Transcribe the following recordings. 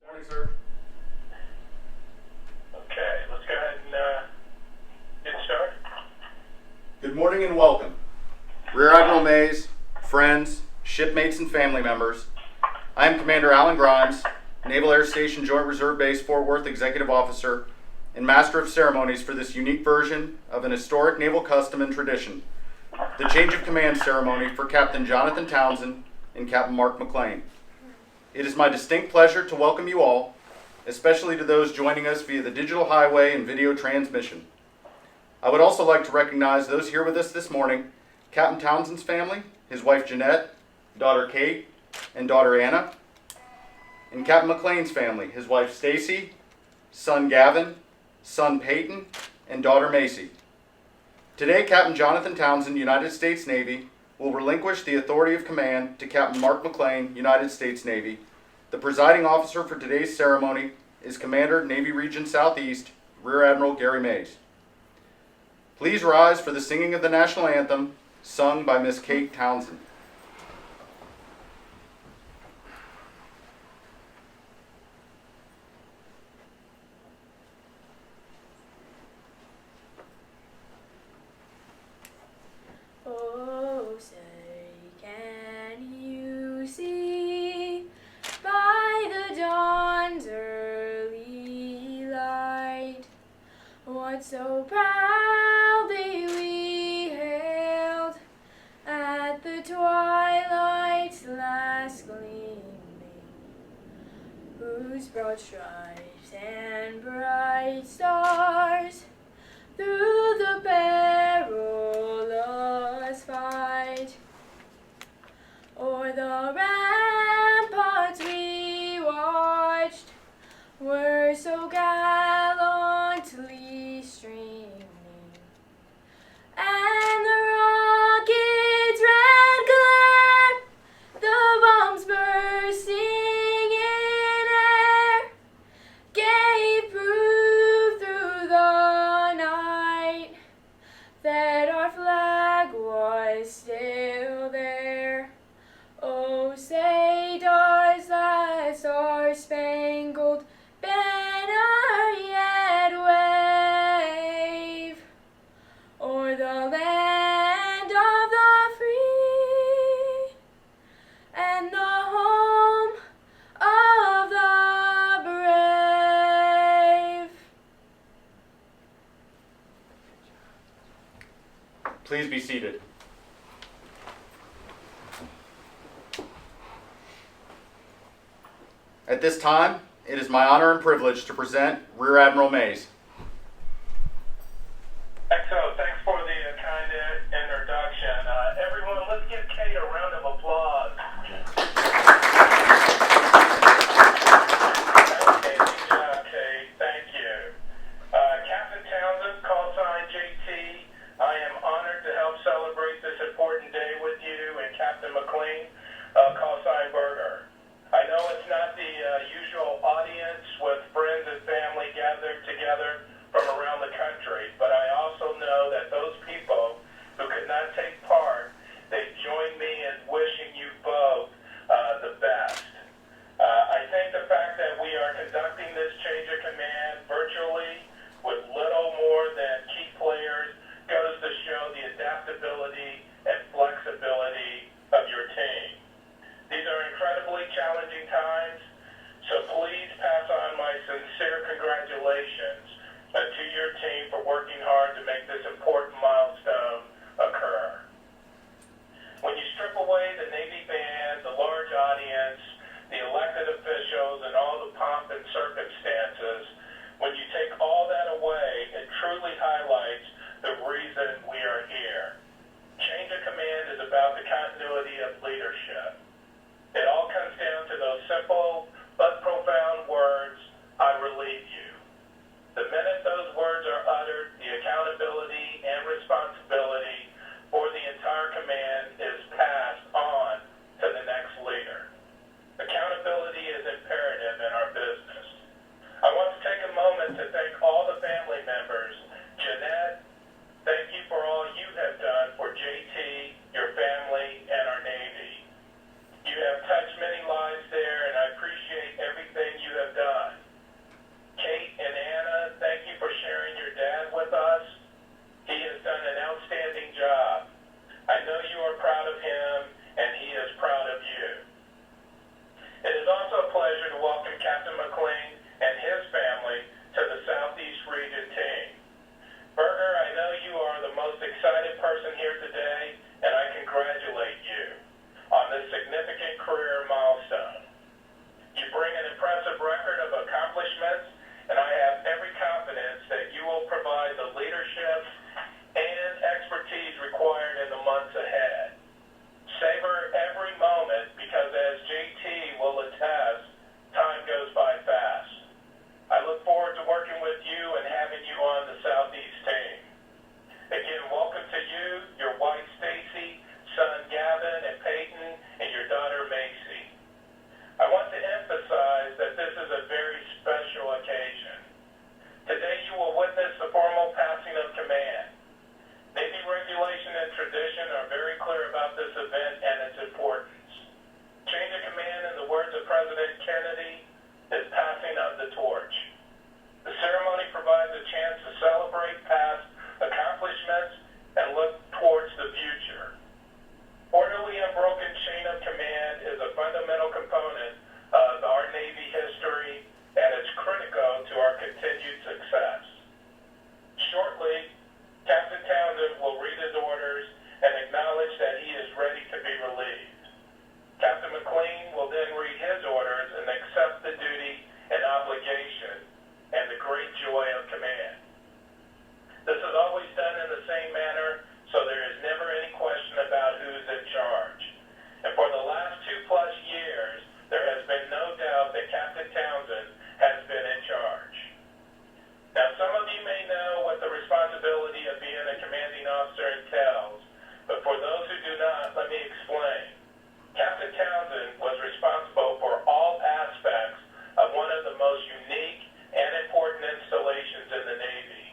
Morning, sir. Okay, let's go ahead and get started. Good morning and welcome. Rear Admiral Mays, friends, shipmates, and family members. I am Commander Alan Grimes, Naval Air Station Joint Reserve Base Fort Worth Executive Officer and Master of Ceremonies for this unique version of an historic naval custom and tradition, the Change of Command Ceremony for Captain Jonathan Townsend and Captain Mark Mclean. It is my distinct pleasure to welcome you all, especially to those joining us via the digital highway and video transmission. I would also like to recognize those here with us this morning, Captain Townsend's family, his wife Jeanette, daughter Kate, and daughter Anna, and Captain Mclean's family, his wife Stacy, son Gavin, son Peyton, and daughter Macy. Today, Captain Jonathan Townsend, United States Navy, will relinquish the authority of command to Captain Mark Mclean, United States Navy. The presiding officer for today's ceremony is Commander, Navy Region Southeast, Rear Admiral Gary Mays. Please rise for the singing of the national anthem, sung by Miss Kate Townsend. Oh, say, can you see by the dawn's early light what so proudly we hailed at the twilight's last gleaming, whose broad stripes and bright stars through the perilous fight o'er the ramparts we watched were so gallantly streaming, and the rocket's red glare, the bombs bursting in air, gave proof through the night that our flag was still there. Oh, say does that star-spangled banner yet wave o'er the land of the free and the home of the brave? Please be seated. At this time, it is my honor and privilege to present Rear Admiral Mays. Excellent. Thanks for the kind introduction. Everyone, let's give Kate a round of applause. Outstanding job, Kate. Thank you. Captain Townsend, call sign JT. I am honored to help celebrate this important day with you, and Captain Mclean, call sign Berger. I know it's not the usual audience with friends and family gathered together from around the country, but I also know that those people who could not take part, they join me in wishing you both the best. I think the fact that we are conducting this change of command virtually with little more than key players goes to show the adaptability and flexibility of your team. These are incredibly challenging times, so please pass on my sincere congratulations to your team for working hard to make this important milestone occur. When you strip away the Navy band, the large audience, the elected officials, and all the pomp and circumstances, when you take all that away, it truly highlights the reason we are here. Change of command is about the continuity of leadership. It all comes down to those simple but profound words, I relieve you. The minute those words are uttered, the accountability and responsibility for the entire command is passed on to the next leader. Accountability is imperative in our business. career milestone. You bring an impressive record of accomplishments, and I have every confidence that you will provide the leadership and expertise required in the months ahead. Savor every moment because, as JT will attest, time goes by fast. I look forward to working with you and having you on the Southeast team. Again, welcome to you, your wife Stacy, son Gavin and Peyton, and your daughter Macy. I want to emphasize that this is a very special occasion. Today you will witness the formal passing of command. Navy regulation and tradition are very clear about this event and its importance. Change of command, in the words of President Kennedy, is passing of the torch. The ceremony provides a chance to celebrate past accomplishments and look towards the future. Orderly and broken chain of command is a fundamental component of our Navy history, and it's critical to our continued success. Shortly, Captain Townsend will read his orders and acknowledge that he is ready to be relieved. Captain Mclean will then read his orders and accept the duty and obligation and the great joy of command. This is always done in the same manner, so there is never any question about who's in charge. And for the last 2+ years, there has been no doubt that Captain Townsend has been in charge. Now, some of you may know what the responsibility of being a commanding officer entails, but for those who do not, let me explain. Captain Townsend was responsible for all aspects of one of the most unique and important installations in the Navy.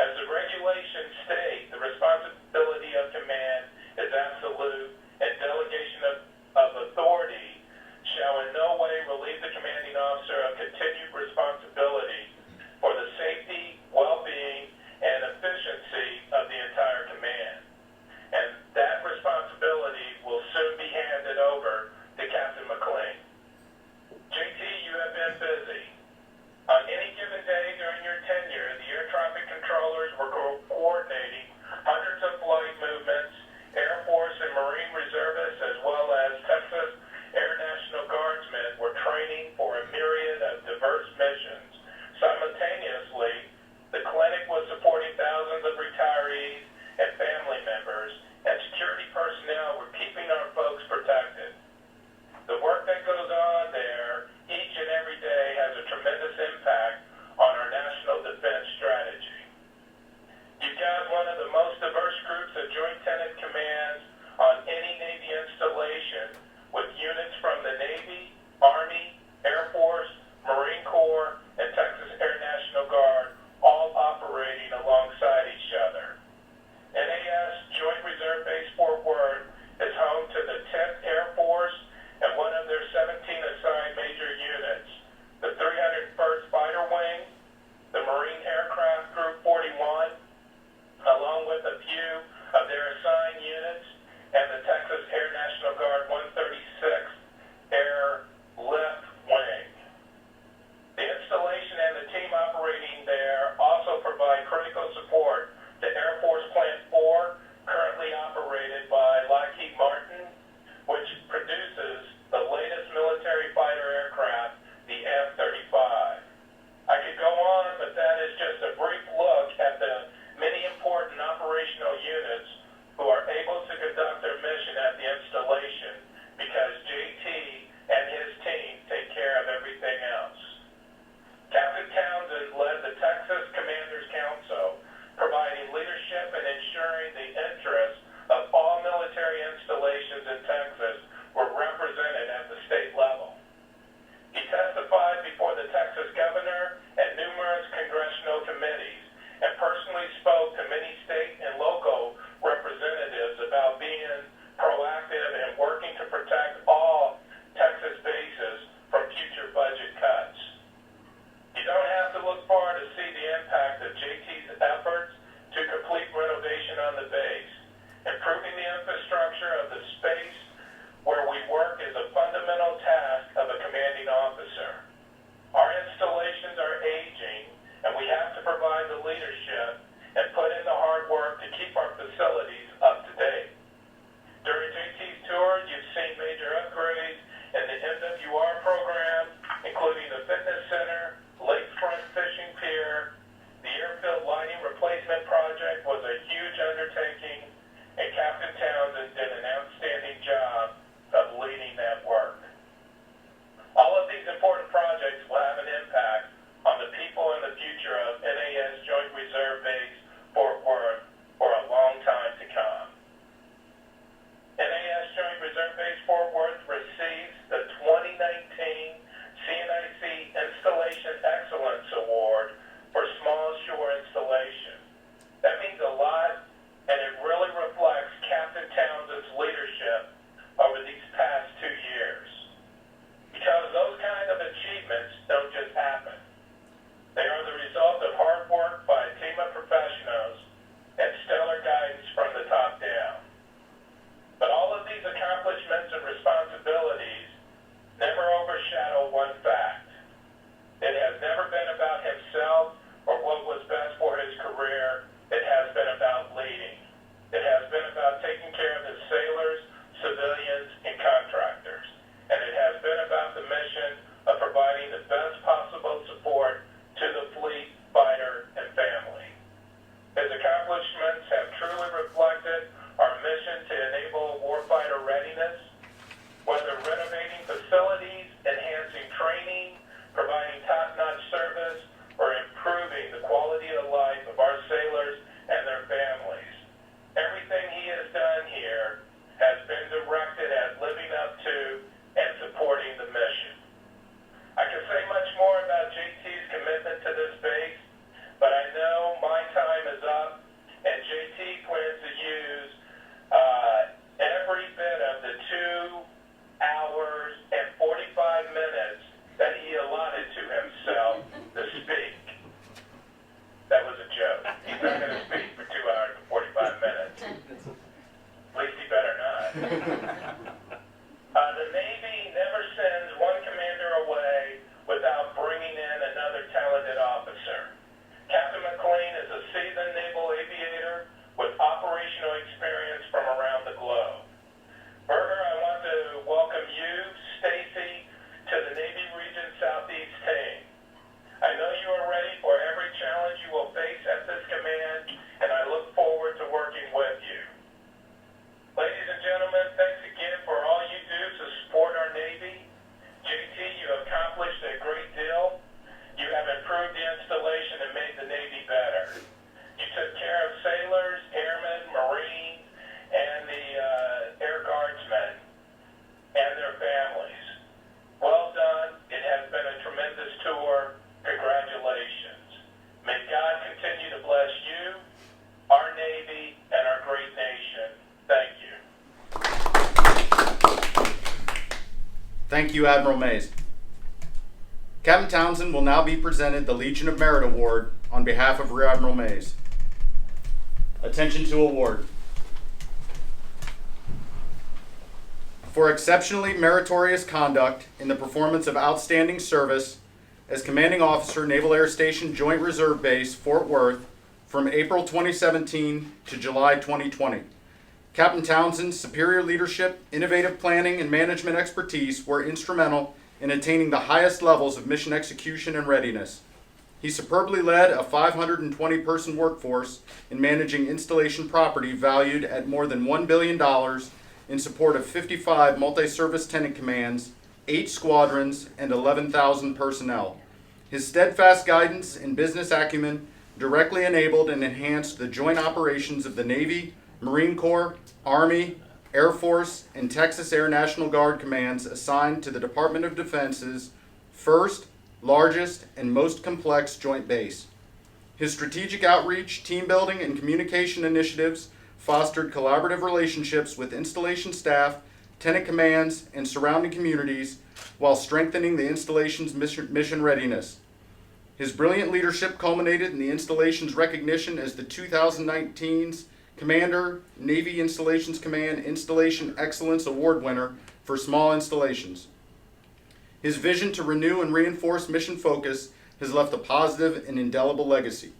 As the regulations state, the responsibility of command is absolute, and delegation of authority shall in no way relieve the commanding officer of continued responsibility for the safety, well-being, and efficiency of the entire command. And that responsibility will soon be handed over to Captain Mclean. JT, you have been busy. On any given day during your tenure, the air traffic controllers were coordinating hundreds of flight movements, Air Force and Marine reservists, as well as Texas Air National Guardsmen were training for a myriad of diverse Thank you, Admiral Mays. Captain Townsend will now be presented the Legion of Merit Award on behalf of Rear Admiral Mays. Attention to award. For exceptionally meritorious conduct in the performance of outstanding service as Commanding Officer, Naval Air Station Joint Reserve Base, Fort Worth, from April 2017 to July 2020. Captain Townsend's superior leadership, innovative planning, and management expertise were instrumental in attaining the highest levels of mission execution and readiness. He superbly led a 520-person workforce in managing installation property valued at more than $1 billion in support of 55 multi-service tenant commands, 8 squadrons, and 11,000 personnel. His steadfast guidance and business acumen directly enabled and enhanced the joint operations of the Navy, Marine Corps, Army, Air Force, and Texas Air National Guard commands assigned to the Department of Defense's first, largest, and most complex joint base. His strategic outreach, team building, and communication initiatives fostered collaborative relationships with installation staff, tenant commands, and surrounding communities while strengthening the installation's mission readiness. His brilliant leadership culminated in the installation's recognition as the 2019's Commander, Navy Installations Command Installation Excellence Award winner for small installations. His vision to renew and reinforce mission focus has left a positive and indelible legacy.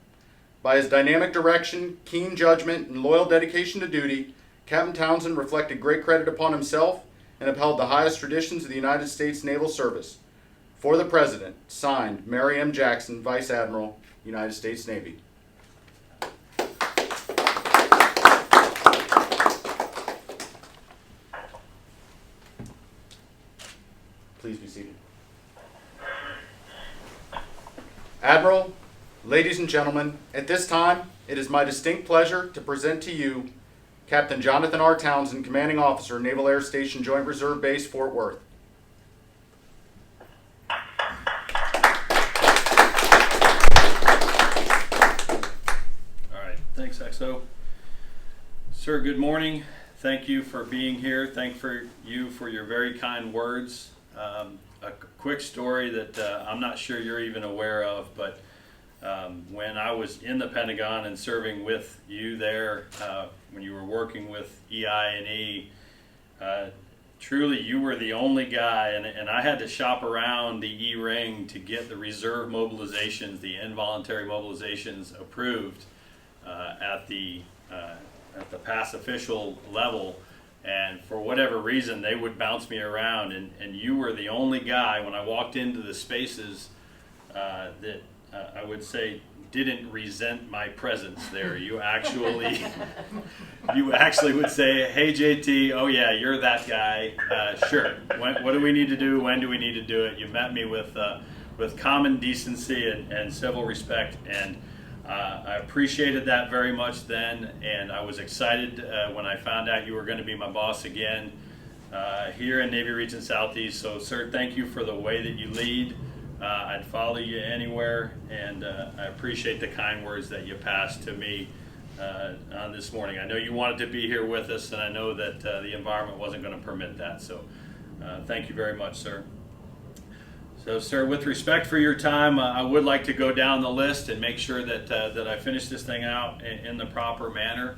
By his dynamic direction, keen judgment, and loyal dedication to duty, Captain Townsend reflected great credit upon himself and upheld the highest traditions of the United States Naval Service. For the President, signed, Mary M. Jackson, Vice Admiral, United States Navy. Please be seated. Admiral, ladies and gentlemen, at this time, it is my distinct pleasure to present to you Captain Jonathan R. Townsend, Commanding Officer, Naval Air Station Joint Reserve Base, Fort Worth. All right, thanks, XO. Sir, good morning. Thank you for being here. Thank you for your very kind words. A quick story that I'm not sure you're even aware of, but when I was in the Pentagon and serving with you there, when you were working with EI&E, truly you were the only guy, and I had to shop around the E-ring to get the reserve mobilizations, the involuntary mobilizations approved at the pass official level. And for whatever reason, they would bounce me around, and you were the only guy when I walked into the spaces that I would say didn't resent my presence there. You actually would say, "Hey JT, oh yeah, you're that guy. Sure. What do we need to do? When do we need to do it?" You met me with common decency and civil respect, and I appreciated that very much then, and I was excited when I found out you were going to be my boss again here in Navy Region Southeast. So, sir, thank you for the way that you lead. I'd follow you anywhere, and I appreciate the kind words that you passed to me on this morning. I know you wanted to be here with us, and I know that the environment wasn't going to permit that. So, thank you very much, sir. So, sir, with respect for your time, I would like to go down the list and make sure that I finish this thing out in the proper manner.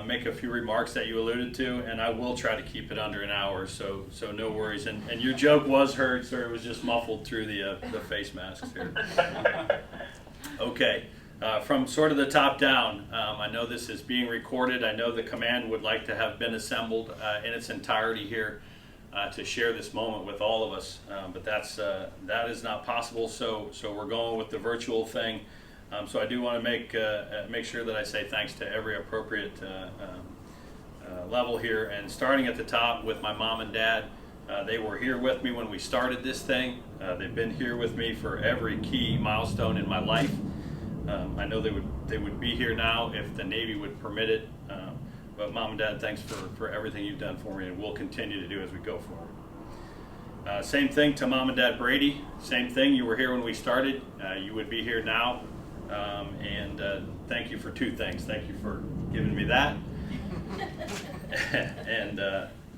Make a few remarks that you alluded to, and I will try to keep it under an hour, so no worries. And your joke was heard, sir. It was just muffled through the face masks here. Okay, from sort of the top down, I know this is being recorded. I know the command would like to have been assembled in its entirety here to share this moment with all of us, but that is not possible. So we're going with the virtual thing. So I do want to make sure that I say thanks to every appropriate level here, and starting at the top with my mom and dad. They were here with me when we started this thing. They've been here with me for every key milestone in my life. I know they would be here now if the Navy would permit it. But Mom and Dad, thanks for everything you've done for me, and we'll continue to do as we go forward. Same thing to Mom and Dad Brady. Same thing, you were here when we started. You would be here now. And thank you for two things. Thank you for giving me that. And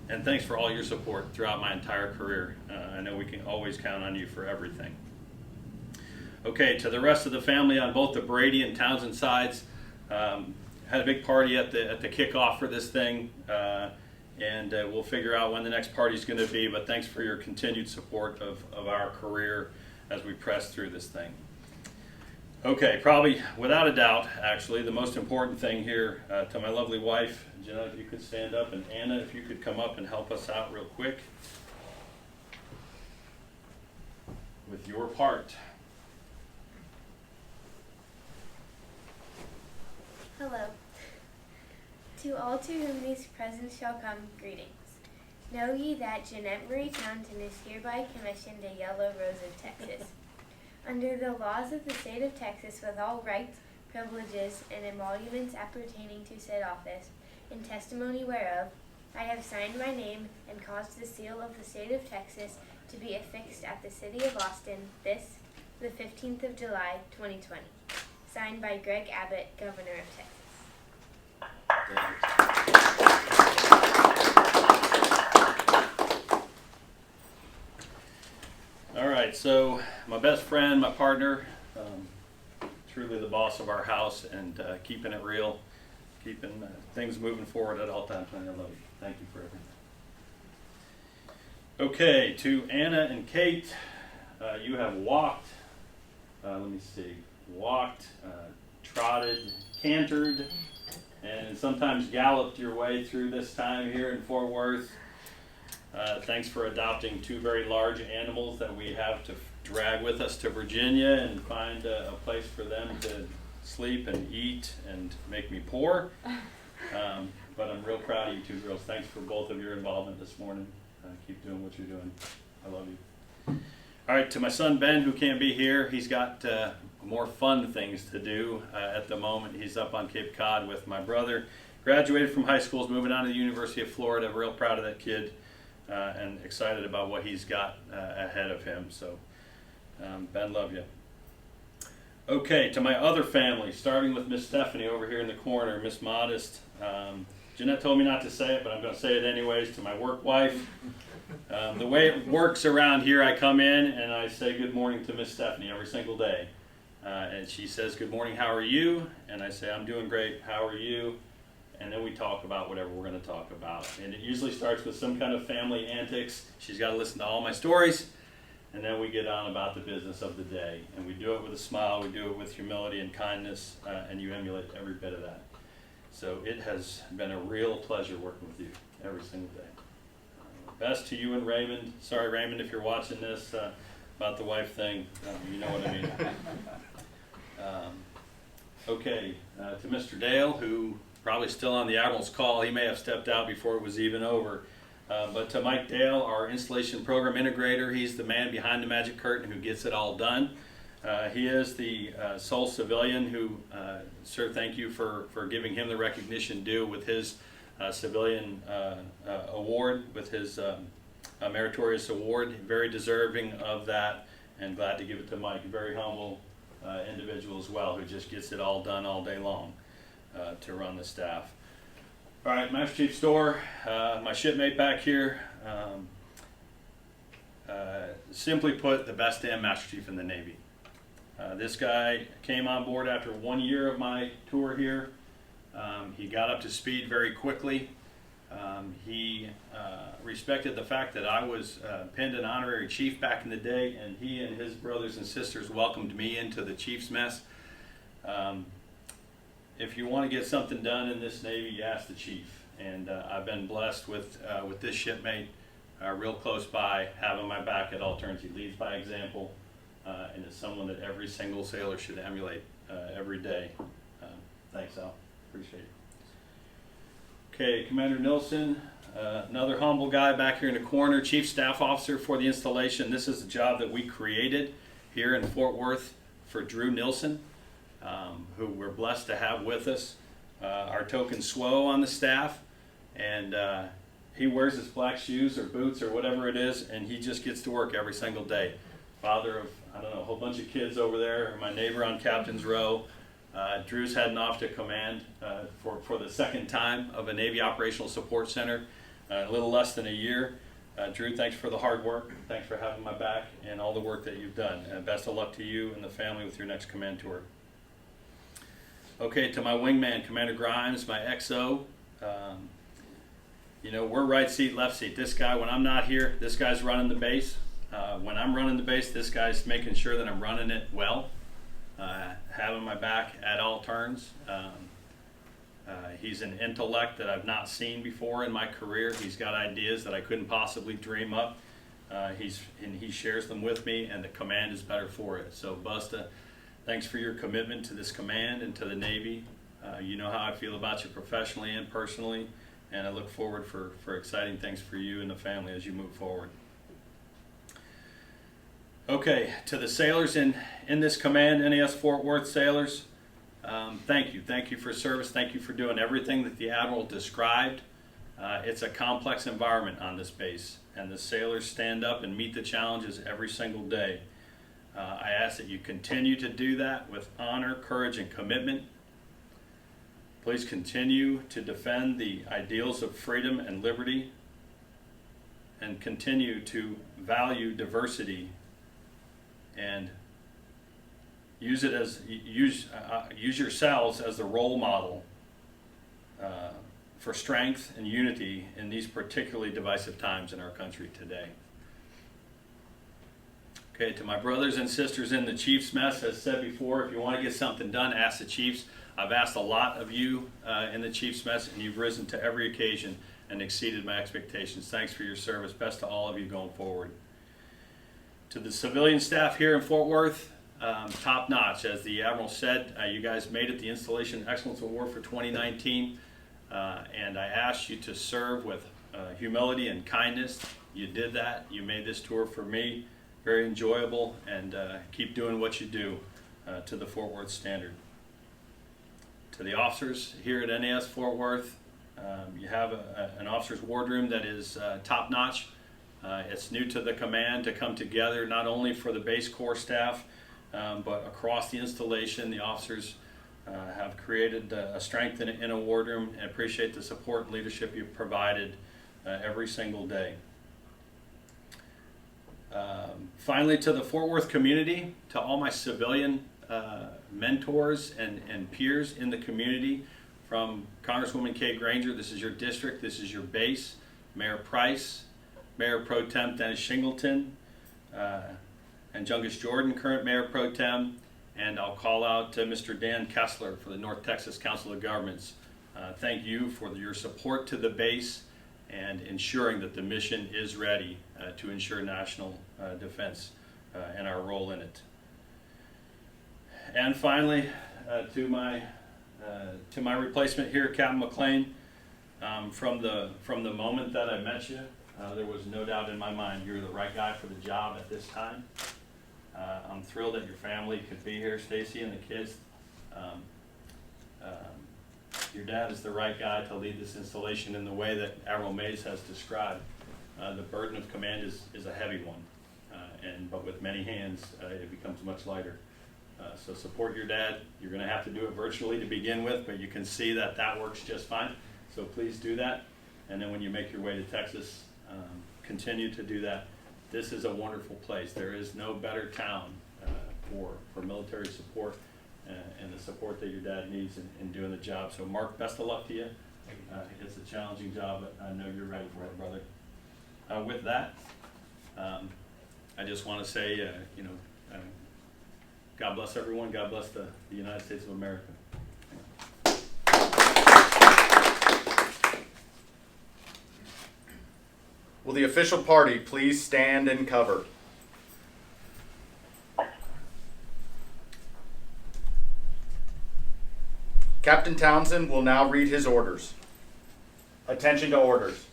And thanks for all your support throughout my entire career. I know we can always count on you for everything. Okay, to the rest of the family on both the Brady and Townsend sides, had a big party at the kickoff for this thing, and we'll figure out when the next party's going to be, but thanks for your continued support of our career as we press through this thing. Okay, probably without a doubt, actually, the most important thing here, to my lovely wife, Jenna, if you could stand up, and Anna, if you could come up and help us out real quick with your part. Hello. To all to whom these presents shall come, greetings. Know ye that Jaen Marie Townsend is hereby commissioned a Yellow Rose of Texas. Under the laws of the state of Texas, with all rights, privileges, and emoluments appertaining to said office, in testimony whereof, I have signed my name and caused the seal of the state of Texas to be affixed at the city of Austin this, the 15th of July, 2020. Signed by Greg Abbott, Governor of Texas. All right, so my best friend, my partner, truly the boss of our house, and keeping it real, keeping things moving forward at all times. I love you. Thank you for everything. Okay, to Anna and Kate, you have walked, trotted, cantered, and sometimes galloped your way through this time here in Fort Worth. Thanks for adopting two very large animals that we have to drag with us to Virginia and find a place for them to sleep and eat and make me poor. But I'm real proud of you two girls. Thanks for both of your involvement this morning. Keep doing what you're doing. I love you. All right, to my son Ben, who can't be here, he's got more fun things to do at the moment. He's up on Cape Cod with my brother. Graduated from high school, is moving on to the University of Florida. Real proud of that kid and excited about what he's got ahead of him. So, Ben, love you. Okay, to my other family, starting with Miss Stephanie over here in the corner, Miss Modest. Jeanette told me not to say it, but I'm going to say it anyways, to my work wife. The way it works around here, I come in and I say good morning to Miss Stephanie every single day. And she says, good morning, how are you? And I say, I'm doing great, how are you? And then we talk about whatever we're going to talk about. And it usually starts with some kind of family antics. She's got to listen to all my stories. And then we get on about the business of the day. And we do it with a smile, we do it with humility and kindness, and you emulate every bit of that. So it has been a real pleasure working with you every single day. Best to you and Raymond. Sorry, Raymond, if you're watching this about the wife thing. You know what I mean. Okay, to Mr. Dale, who probably still on the Admiral's call. He may have stepped out before it was even over. But to Mike Dale, our installation program integrator, he's the man behind the magic curtain who gets it all done. He is the sole civilian who, sir, thank you for giving him the recognition due with his civilian award, with his meritorious award. Very deserving of that, and glad to give it to Mike. Very humble individual as well, who just gets it all done all day long to run the staff. All right, Master Chief Store, my shipmate back here. Simply put, the best damn Master Chief in the Navy. This guy came on board after 1 year of my tour here. He got up to speed very quickly. He respected the fact that I was pinned an honorary chief back in the day, and he and his brothers and sisters welcomed me into the chief's mess. If you want to get something done in this Navy, you ask the chief. And I've been blessed with this shipmate real close by, having my back at all turns. He leads by example, and is someone that every single sailor should emulate every day. Thanks, Al. Appreciate it. Okay, Commander Nilsson, another humble guy back here in the corner, Chief Staff Officer for the installation. This is a job that we created here in Fort Worth for Drew Nilsson, who we're blessed to have with us, our token SWO on the staff. And he wears his black shoes or boots or whatever it is, and he just gets to work every single day. Father of, I don't know, a whole bunch of kids over there, my neighbor on Captain's Row. Drew's heading off to command for the second time of a Navy Operational Support Center. a little less than a year. Drew, thanks for the hard work. Thanks for having my back and all the work that you've done. And best of luck to you and the family with your next command tour. Okay, to my wingman, Commander Grimes, my XO. You know, we're right seat, left seat. This guy, when I'm not here, this guy's running the base. When I'm running the base, this guy's making sure that I'm running it well, having my back at all turns. He's an intellect that I've not seen before in my career. He's got ideas that I couldn't possibly dream up. He shares them with me, and the command is better for it. So, Busta, thanks for your commitment to this command and to the Navy. You know how I feel about you professionally and personally, and I look forward for exciting things for you and the family as you move forward. Okay, to the sailors in this command, NAS Fort Worth sailors, thank you. Thank you for service. Thank you for doing everything that the Admiral described. It's a complex environment on this base, and the sailors stand up and meet the challenges every single day. I ask that you continue to do that with honor, courage, and commitment. Please continue to defend the ideals of freedom and liberty, and continue to value diversity and use yourselves as the role model for strength and unity in these particularly divisive times in our country today. Okay, to my brothers and sisters in the Chiefs Mess, as said before, if you want to get something done, ask the Chiefs. I've asked a lot of you in the Chiefs Mess, and you've risen to every occasion and exceeded my expectations. Thanks for your service. Best to all of you going forward. To the civilian staff here in Fort Worth, top notch. As the Admiral said, you guys made it the Installation Excellence Award for 2019, and I asked you to serve with humility and kindness. You did that. You made this tour for me very enjoyable, and keep doing what you do to the Fort Worth standard. To the officers here at NAS Fort Worth, you have an officer's wardroom that is top notch. It's new to the command to come together not only for the base corps staff, but across the installation. The officers have created a strength in a wardroom, and appreciate the support and leadership you've provided every single day. Finally, to the Fort Worth community, to all my civilian mentors and peers in the community, from Congresswoman Kay Granger, this is your district, this is your base, Mayor Price, Mayor Pro Tem Dennis Shingleton, and Jungus Jordan, current Mayor Pro Tem, and I'll call out to Mr. Dan Kessler for the North Texas Council of Governments. Thank you for your support to the base and ensuring that the mission is ready to ensure national defense and our role in it. And finally, to my replacement here, Captain Mclean, from the moment that I met you, there was no doubt in my mind you're the right guy for the job at this time. I'm thrilled that your family could be here, Stacy and the kids. Your dad is the right guy to lead this installation in the way that Admiral Mays has described. The burden of command is a heavy one, but with many hands, it becomes much lighter. So support your dad. You're going to have to do it virtually to begin with, but you can see that works just fine. So please do that. And then when you make your way to Texas, continue to do that. This is a wonderful place. There is no better town for military support and the support that your dad needs in doing the job. So Mark, best of luck to you. It's a challenging job, but I know you're ready for it, brother. With that, I just want to say, God bless everyone. God bless the United States of America. Will the official party please stand and cover? Captain Townsend will now read his orders. Attention to orders.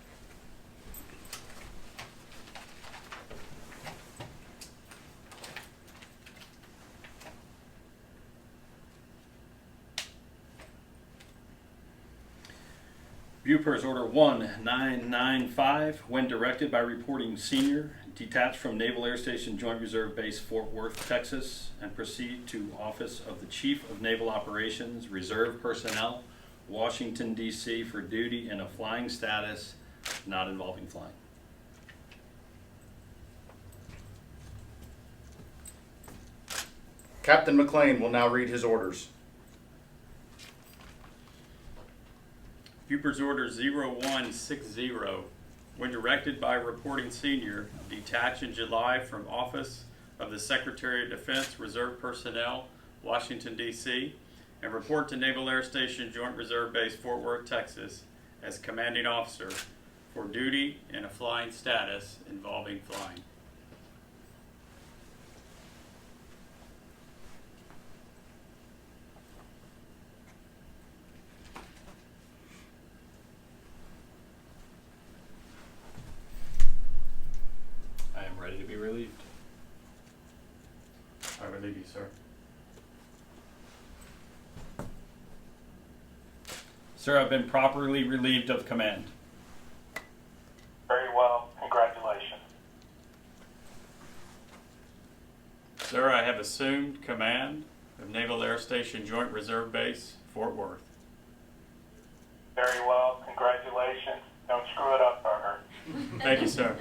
Bupers Order 1995, when directed by reporting senior, detach from Naval Air Station Joint Reserve Base Fort Worth, Texas, and proceed to Office of the Chief of Naval Operations, Reserve Personnel, Washington, D.C. for duty in a flying status not involving flying. Captain Mclean will now read his orders. Bupper's Order 0160, when directed by Reporting Senior, detach in July from Office of the Secretary of Defense Reserve Personnel, Washington, D.C., and report to Naval Air Station Joint Reserve Base, Fort Worth, Texas, as Commanding Officer for duty in a flying status involving flying. I am ready to be relieved. I relieve you, sir. Sir, I've been properly relieved of command. Very well. Congratulations. Sir, I have assumed command of Naval Air Station Joint Reserve Base, Fort Worth. Very well. Congratulations. Don't screw it up, Parker. Thank you, sir.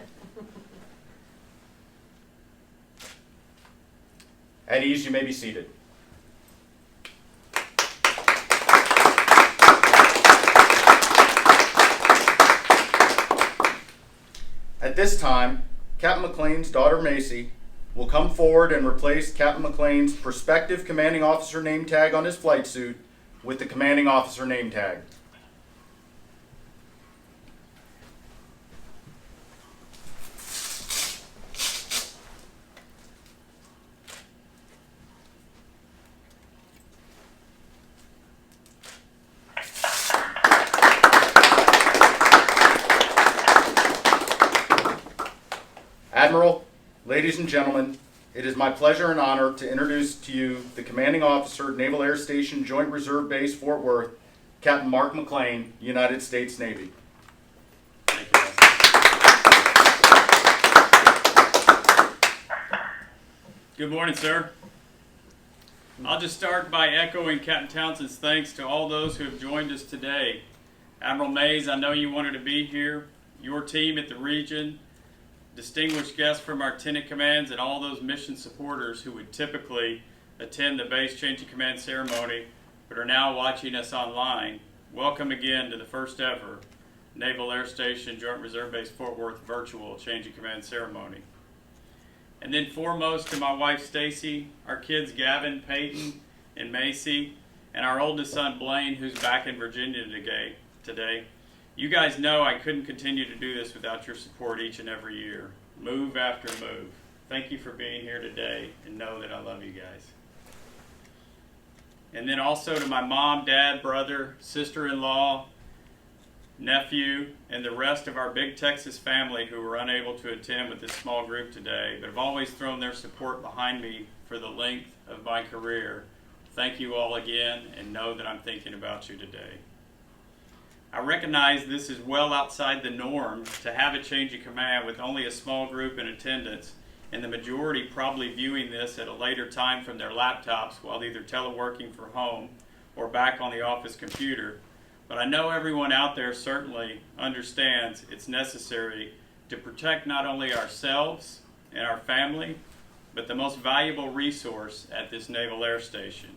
At ease, you may be seated. At this time, Captain Mclean's daughter Macy will come forward and replace Captain Mclean's prospective commanding officer name tag on his flight suit with the commanding officer name tag. Admiral, ladies and gentlemen, it is my pleasure and honor to introduce to you the Commanding Officer, Naval Air Station Joint Reserve Base, Fort Worth, Captain Mark Mclean, United States Navy. Thank you, guys. Good morning, sir. I'll just start by echoing Captain Townsend's thanks to all those who have joined us today. Admiral Mays, I know you wanted to be here. Your team at the region, distinguished guests from our Cnic commands, and all those mission supporters who would typically attend the base change of command ceremony but are now watching us online. Welcome again to the first ever Naval Air Station Joint Reserve Base Fort Worth virtual change of command ceremony. And then foremost to my wife Stacy, our kids Gavin, Peyton, and Macy, and our oldest son Blaine, who's back in Virginia today. You guys know I couldn't continue to do this without your support each and every year, move after move. Thank you for being here today, and know that I love you guys. And then also to my mom, dad, brother, sister-in-law, nephew, and the rest of our big Texas family who were unable to attend with this small group today, but have always thrown their support behind me for the length of my career. Thank you all again, and know that I'm thinking about you today. I recognize this is well outside the norm to have a change of command with only a small group in attendance, and the majority probably viewing this at a later time from their laptops while either teleworking from home or back on the office computer. But I know everyone out there certainly understands it's necessary to protect not only ourselves and our family, but the most valuable resource at this Naval Air Station,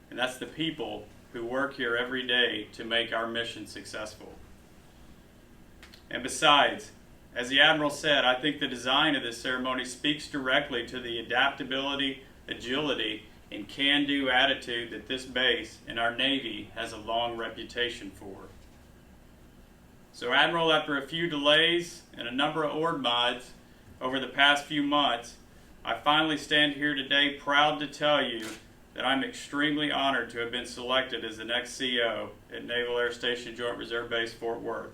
and that's the people who work here every day to make our mission successful. And besides, as the Admiral said, I think the design of this ceremony speaks directly to the adaptability, agility, and can-do attitude that this base and our Navy has a long reputation for. So Admiral, after a few delays and a number of ord mods over the past few months, I finally stand here today proud to tell you that I'm extremely honored to have been selected as the next CO at Naval Air Station Joint Reserve Base Fort Worth.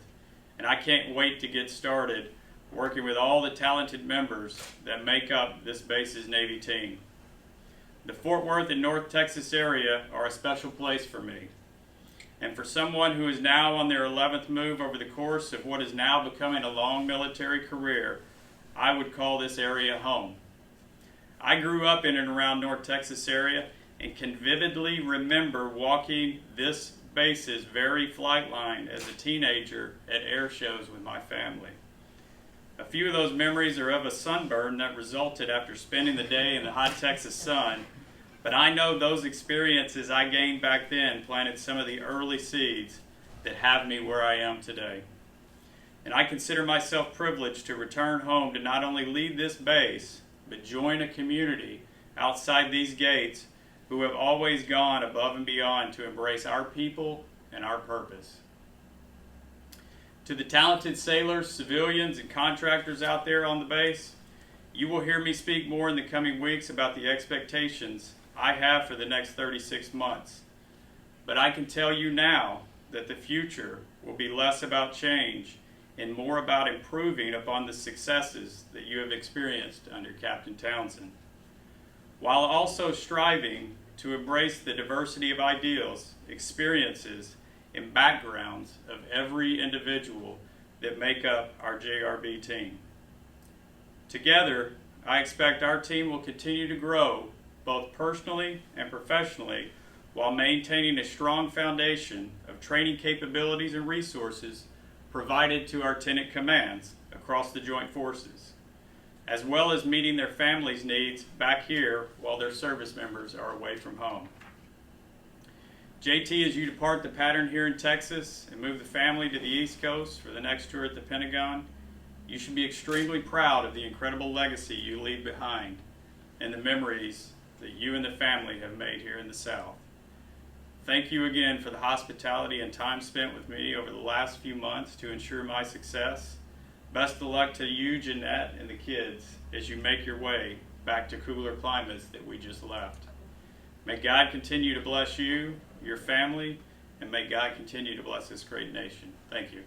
And I can't wait to get started working with all the talented members that make up this base's Navy team. The Fort Worth and North Texas area are a special place for me. And for someone who is now on their 11th move over the course of what is now becoming a long military career, I would call this area home. I grew up in and around North Texas area and can vividly remember walking this base's very flight line as a teenager at air shows with my family. A few of those memories are of a sunburn that resulted after spending the day in the hot Texas sun, but I know those experiences I gained back then planted some of the early seeds that have me where I am today. And I consider myself privileged to return home to not only lead this base, but join a community outside these gates who have always gone above and beyond to embrace our people and our purpose. To the talented sailors, civilians, and contractors out there on the base, you will hear me speak more in the coming weeks about the expectations I have for the next 36 months. But I can tell you now that the future will be less about change and more about improving upon the successes that you have experienced under Captain Townsend, while also striving to embrace the diversity of ideals, experiences, and backgrounds of every individual that make up our JRB team. Together, I expect our team will continue to grow both personally and professionally while maintaining a strong foundation of training capabilities and resources provided to our Cnic commands across the Joint Forces, as well as meeting their families' needs back here while their service members are away from home. JT, as you depart the pattern here in Texas and move the family to the East Coast for the next tour at the Pentagon, you should be extremely proud of the incredible legacy you leave behind and the memories that you and the family have made here in the South. Thank you again for the hospitality and time spent with me over the last few months to ensure my success. Best of luck to you, Jeanette, and the kids as you make your way back to cooler climates that we just left. May God continue to bless you, your family, and may God continue to bless this great nation. Thank you.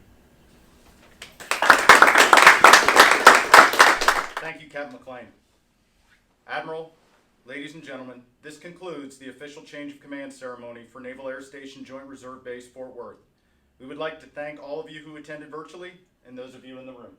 Thank you, Captain Mclean. Admiral, ladies and gentlemen, this concludes the official change of command ceremony for Naval Air Station Joint Reserve Base Fort Worth. We would like to thank all of you who attended virtually and those of you in the room.